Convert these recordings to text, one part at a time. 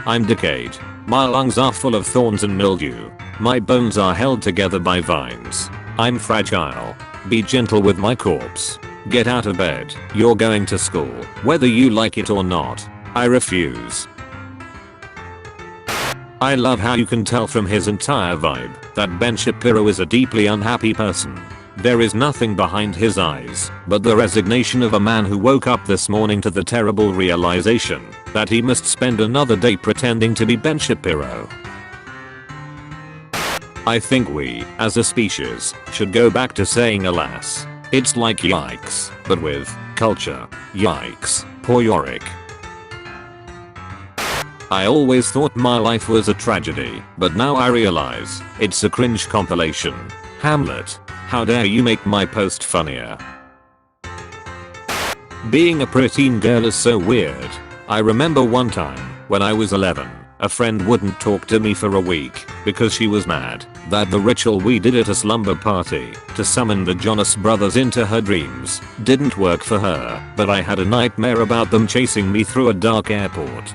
I'm decayed. My lungs are full of thorns and mildew. My bones are held together by vines. I'm fragile. Be gentle with my corpse. Get out of bed. You're going to school, whether you like it or not. I refuse. I love how you can tell from his entire vibe that Ben Shapiro is a deeply unhappy person. There is nothing behind his eyes but the resignation of a man who woke up this morning to the terrible realization that he must spend another day pretending to be Ben Shapiro. I think we, as a species, should go back to saying alas. It's like yikes, but with culture. Yikes, poor Yorick. I always thought my life was a tragedy, but now I realize it's a cringe compilation. Hamlet, how dare you make my post funnier? Being a preteen girl is so weird. I remember one time, when I was 11, a friend wouldn't talk to me for a week because she was mad that the ritual we did at a slumber party to summon the Jonas Brothers into her dreams didn't work for her, but I had a nightmare about them chasing me through a dark airport.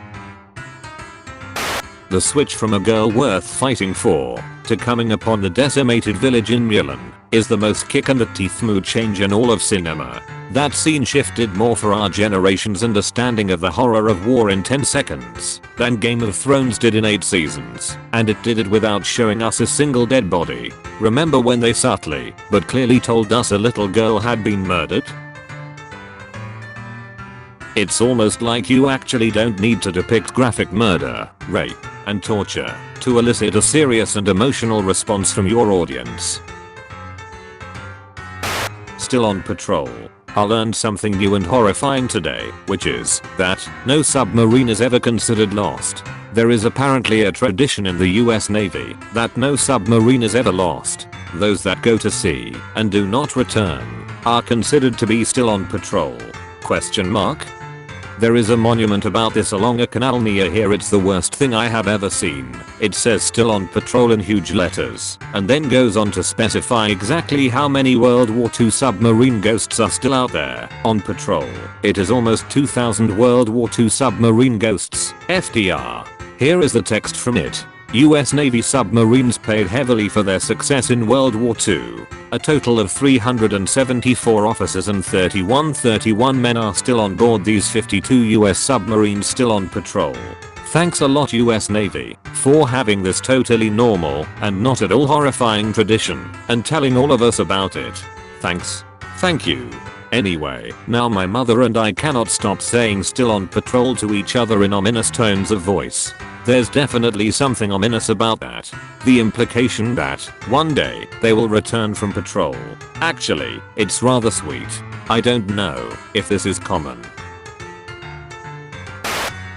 The switch from a girl worth fighting for to coming upon the decimated village in Mulan is the most kick-in-the-teeth mood change in all of cinema. That scene shifted more for our generation's understanding of the horror of war in 10 seconds than Game of Thrones did in 8 seasons, and it did it without showing us a single dead body. Remember when they subtly but clearly told us a little girl had been murdered? It's almost like you actually don't need to depict graphic murder, rape, and torture to elicit a serious and emotional response from your audience. Still on patrol. I learned something new and horrifying today, which is that no submarine is ever considered lost. There is apparently a tradition in the US Navy that no submarine is ever lost. Those that go to sea and do not return are considered to be still on patrol. Question mark? There is a monument about this along a canal near here. It's the worst thing I have ever seen. It says still on patrol in huge letters, and then goes on to specify exactly how many World War II submarine ghosts are still out there on patrol. It is almost 2,000 World War II submarine ghosts, FDR. Here is the text from it. US Navy submarines paid heavily for their success in World War II. A total of 374 officers and 31 men are still on board these 52 US submarines still on patrol. Thanks a lot US Navy for having this totally normal and not at all horrifying tradition and telling all of us about it. Thanks. Thank you. Anyway, now my mother and I cannot stop saying still on patrol to each other in ominous tones of voice. There's definitely something ominous about that. The implication that one day they will return from patrol. Actually, it's rather sweet. I don't know if this is common.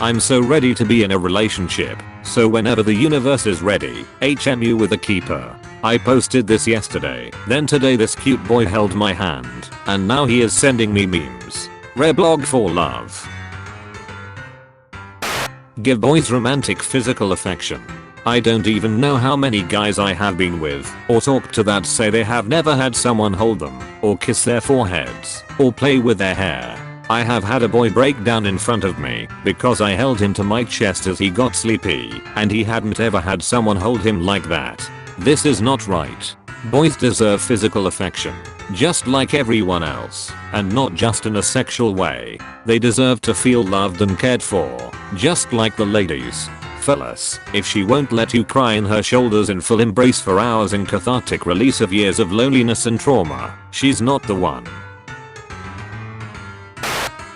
I'm so ready to be in a relationship, so whenever the universe is ready, HMU with a keeper. I posted this yesterday, then today this cute boy held my hand, and now he is sending me memes. Reblog for love. Give boys romantic physical affection. I don't even know how many guys I have been with or talked to that say they have never had someone hold them, or kiss their foreheads, or play with their hair. I have had a boy break down in front of me because I held him to my chest as he got sleepy, and he hadn't ever had someone hold him like that. This is not right. Boys deserve physical affection, just like everyone else, and not just in a sexual way. They deserve to feel loved and cared for, just like the ladies. Fellas, if she won't let you cry in her shoulders in full embrace for hours in cathartic release of years of loneliness and trauma, she's not the one.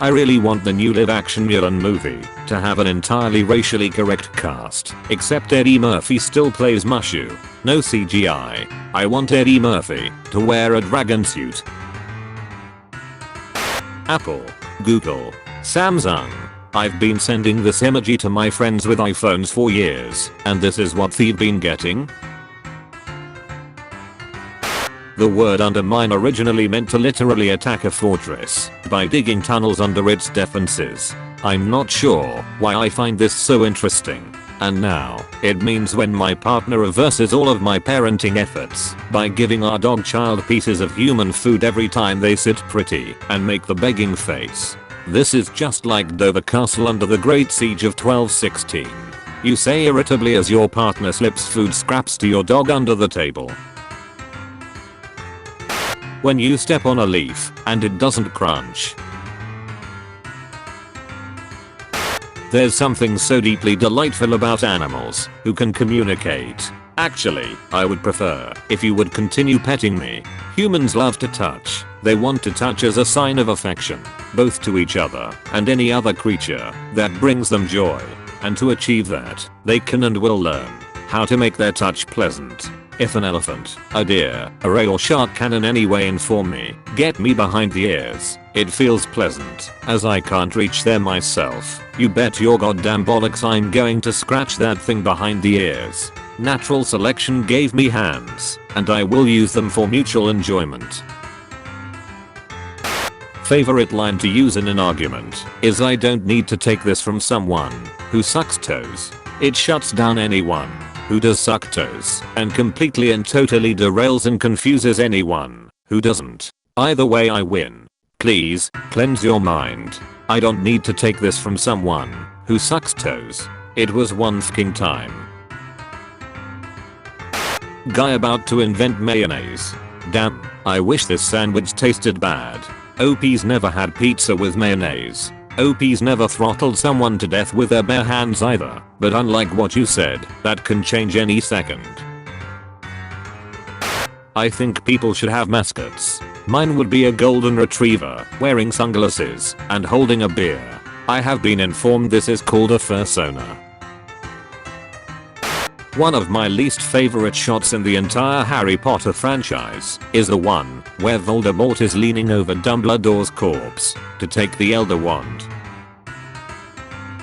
I really want the new live-action Mulan movie to have an entirely racially correct cast, except Eddie Murphy still plays Mushu. No CGI. I want Eddie Murphy to wear a dragon suit. Apple, Google, Samsung. I've been sending this emoji to my friends with iPhones for years, and this is what they've been getting. The word undermine originally meant to literally attack a fortress by digging tunnels under its defenses. I'm not sure why I find this so interesting. And now, it means when my partner reverses all of my parenting efforts by giving our dog child pieces of human food every time they sit pretty and make the begging face. This is just like Dover Castle under the Great Siege of 1216. You say irritably as your partner slips food scraps to your dog under the table. When you step on a leaf and it doesn't crunch. There's something so deeply delightful about animals who can communicate. Actually, I would prefer if you would continue petting me. Humans love to touch. They want to touch as a sign of affection, both to each other and any other creature that brings them joy. And to achieve that, they can and will learn how to make their touch pleasant. If an elephant, a deer, a ray or shark can in any way inform me, get me behind the ears, it feels pleasant, as I can't reach there myself. You bet your goddamn bollocks I'm going to scratch that thing behind the ears. Natural selection gave me hands, and I will use them for mutual enjoyment. Favorite line to use in an argument is I don't need to take this from someone who sucks toes. It shuts down anyone who does suck toes and completely and totally derails and confuses anyone who doesn't. Either way I win. Please, cleanse your mind. I don't need to take this from someone who sucks toes. It was one fucking time. Guy about to invent mayonnaise. Damn, I wish this sandwich tasted bad. OP's never had pizza with mayonnaise. OP's never throttled someone to death with their bare hands either, but unlike what you said, that can change any second. I think people should have mascots. Mine would be a golden retriever, wearing sunglasses, and holding a beer. I have been informed this is called a fursona. One of my least favorite shots in the entire Harry Potter franchise is the one where Voldemort is leaning over Dumbledore's corpse to take the Elder Wand.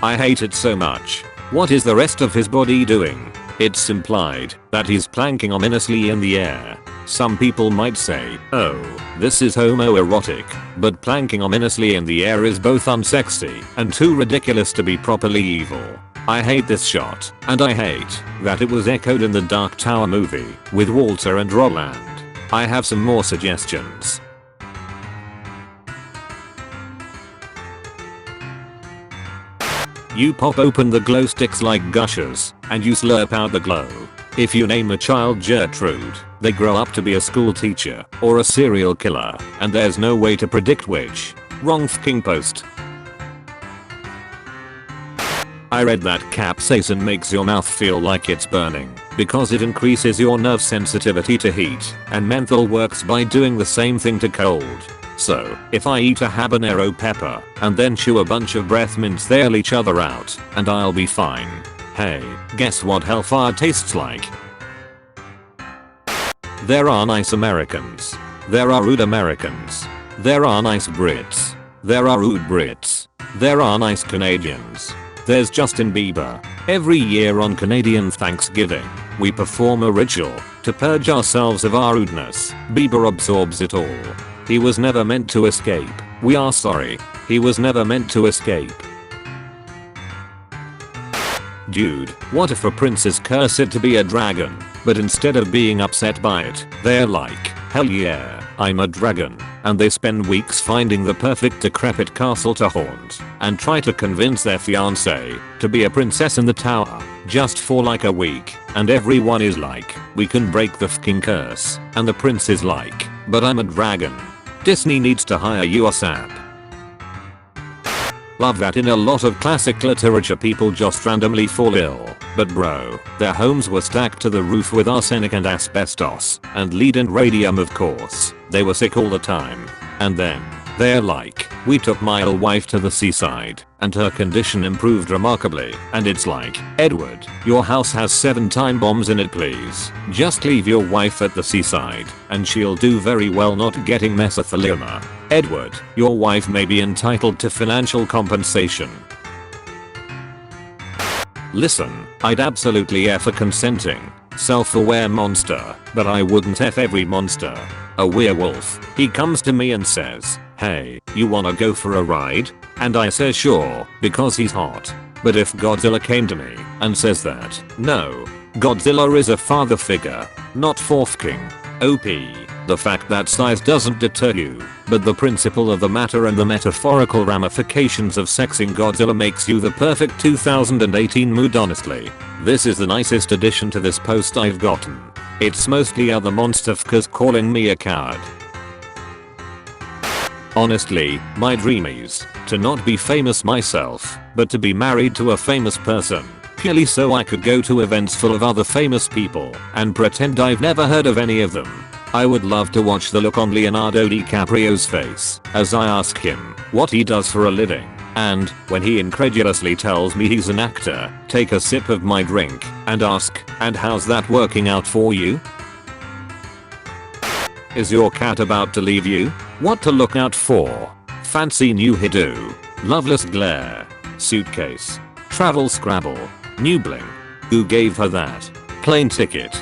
I hate it so much. What is the rest of his body doing? It's implied that he's planking ominously in the air. Some people might say, oh, this is homoerotic, but planking ominously in the air is both unsexy and too ridiculous to be properly evil. I hate this shot, and I hate that it was echoed in the Dark Tower movie with Walter and Roland. I have some more suggestions. You pop open the glow sticks like gushers, and you slurp out the glow. If you name a child Gertrude, they grow up to be a school teacher or a serial killer, and there's no way to predict which. Wrong fucking post. I read that capsaicin makes your mouth feel like it's burning because it increases your nerve sensitivity to heat, and menthol works by doing the same thing to cold. So, if I eat a habanero pepper and then chew a bunch of breath mints, they'll each other out, and I'll be fine. Hey, guess what hellfire tastes like? There are nice Americans. There are rude Americans. There are nice Brits. There are rude Brits. There are nice Canadians. There's Justin Bieber. Every year on Canadian Thanksgiving, we perform a ritual to purge ourselves of our rudeness. Bieber absorbs it all. He was never meant to escape. We are sorry. He was never meant to escape. Dude, what if a prince is cursed to be a dragon, but instead of being upset by it, they're like, hell yeah, I'm a dragon, and they spend weeks finding the perfect decrepit castle to haunt, and try to convince their fiancée to be a princess in the tower, just for like a week, and everyone is like, we can break the fucking curse, and the prince is like, but I'm a dragon. Disney needs to hire you ASAP. Love that in a lot of classic literature people just randomly fall ill, but bro, their homes were stacked to the roof with arsenic and asbestos, and lead and radium of course. They were sick all the time. And then, they're like, we took my ill wife to the seaside, and her condition improved remarkably, and it's like, Edward, your house has 7 time bombs in it please. Just leave your wife at the seaside, and she'll do very well not getting mesothelioma. Edward, your wife may be entitled to financial compensation. Listen, I'd absolutely F a consenting, self-aware monster, but I wouldn't F every monster. A werewolf, he comes to me and says, hey, you wanna go for a ride? And I say sure, because he's hot. But if Godzilla came to me and says that, no, Godzilla is a father figure, not for fucking OP, the fact that size doesn't deter you, but the principle of the matter and the metaphorical ramifications of sexing Godzilla makes you the perfect 2018 mood honestly. This is the nicest addition to this post I've gotten. It's mostly other monster fuckers calling me a coward. Honestly, my dream is to not be famous myself, but to be married to a famous person. Purely so I could go to events full of other famous people and pretend I've never heard of any of them. I would love to watch the look on Leonardo DiCaprio's face as I ask him what he does for a living, and when he incredulously tells me he's an actor, take a sip of my drink and ask, "And how's that working out for you? Is your cat about to leave you? What to look out for? Fancy new hairdo, loveless glare, suitcase, travel scrabble, new bling. Who gave her that? Plane ticket."